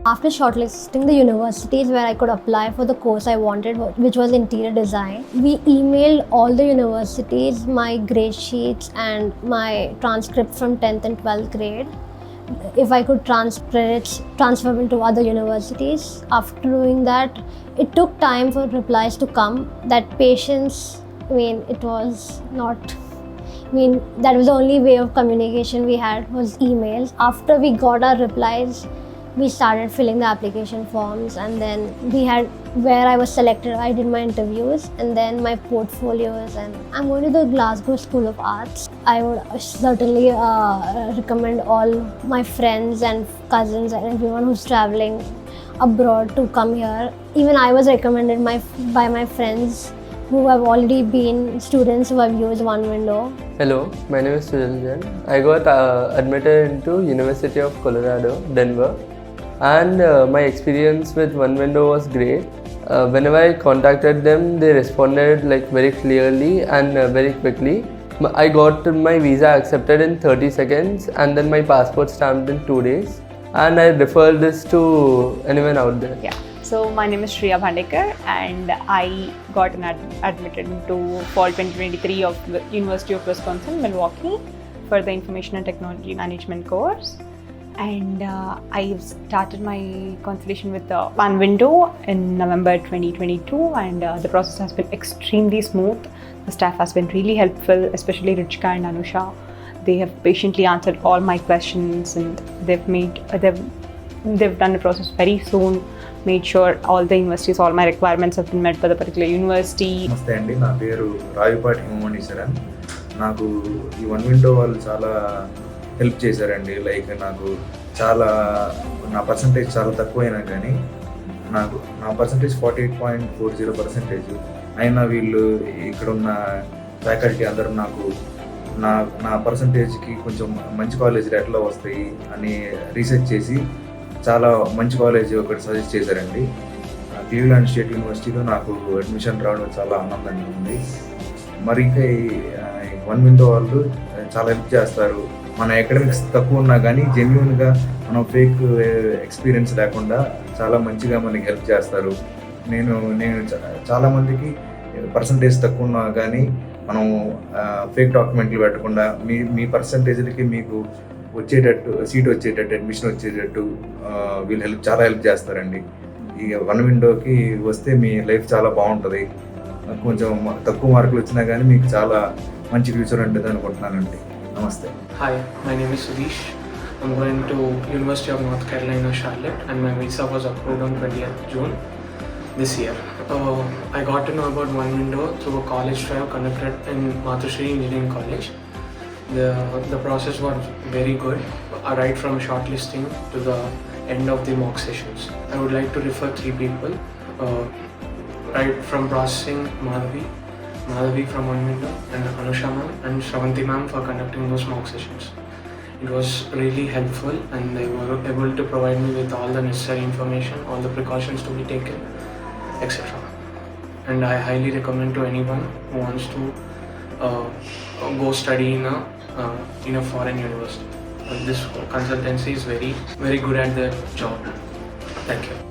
After shortlisting the universities where I could apply for the course I wanted, which was interior design, we emailed all the universities my grade sheets and my transcript from 10th and 12th grade, if I could transfer them to other universities. After doing that, it took time for replies to come. That patience, it was not, that was the only way of communication we had was emails. After we got our replies, we started filling the application forms, and then we had where I was selected. I did my interviews and then my portfolios, and I'm going to the Glasgow School of Arts. I would certainly recommend all my friends and cousins and everyone who's traveling abroad to come here. Even I was recommended by my friends who have already been students who have used OneWindow. Hello, my name is Sujal Jain. I got admitted into University of Colorado, Denver, and my experience with OneWindow was great. Whenever I contacted them, they responded very clearly and very quickly. I got my visa accepted in 30 seconds and then my passport stamped in 2 days. And I refer this to anyone out there. Yeah. So my name is Shreya Bhandekar and I got admitted into fall 2023 of the University of Wisconsin, Milwaukee for the Information and Technology Management course. And I started my consultation with OneWindow in November 2022, and the process has been extremely smooth. The staff has been really helpful, especially Ruchika and Anusha. They have patiently answered all my questions, and they've done the process very soon, made sure all the universities, all my requirements have been met by the particular university. నమస్తే అండి, నా పేరు రావిపాటి హిమమణీశ్వరన్. నాకు ఈ OneWindow వాళ్ళు చాలా help చేశారండి. నాకు చాలా నా పర్సంటేజ్ చాలా తక్కువైనా కానీ నా పర్సంటేజ్ 48.40%. అయినా వీళ్ళు ఇక్కడ ఉన్న ఫ్యాకల్టీ అందరూ నా పర్సంటేజ్కి కొంచెం మంచి కాలేజీలు ఎట్లా వస్తాయి అని రీసెర్చ్ చేసి చాలా మంచి కాలేజ్ ఒకటి సజెస్ట్ చేశారండి. క్లీవ్లాండ్ స్టేట్ యూనివర్సిటీలో నాకు అడ్మిషన్ రావడం చాలా ఆనందంగా ఉంది. మరి ఇంకా ఈ OneWindow వాళ్ళు చాలా హెల్ప్ చేస్తారు. మన అకాడమిక్స్ తక్కువ ఉన్నా కానీ జెన్యున్గా మనం ఫేక్ ఎక్స్పీరియన్స్ లేకుండా చాలా మంచిగా మనకి హెల్ప్ చేస్తారు. నేను చాలామందికి పర్సంటేజ్ తక్కువ ఉన్నా కానీ మనం ఫేక్ డాక్యుమెంట్లు పెట్టకుండా మీ పర్సంటేజ్లకి మీకు వచ్చేటట్టు సీట్ వచ్చేటట్టు అడ్మిషన్ వచ్చేటట్టు వీళ్ళు చాలా హెల్ప్ చేస్తారండి. ఈ OneWindowకి వస్తే మీ లైఫ్ చాలా బాగుంటుంది. కొంచెం తక్కువ మార్కులు వచ్చినా కానీ మీకు చాలా మంచి ఫ్యూచర్ ఉంటుంది అనుకుంటున్నానండి. నమస్తే. Hi, my name is Sudesh. I'm going to University of North Carolina, Charlotte, and my visa was approved on 20th June this year. I got to know about OneWindow through a college trial conducted in Mathushri Engineering College. The process was very good, right from shortlisting to the end of the mock sessions. I would like to refer 3 people, right from processing Madhavi from OneWindow, and Anusha ma'am and Shravanti ma'am for conducting those mock sessions. It was really helpful and they were able to provide me with all the necessary information, all the precautions to be taken, etc. And I highly recommend to anyone who wants to go study in a foreign university. This consultancy is very, very good at their job. Thank you.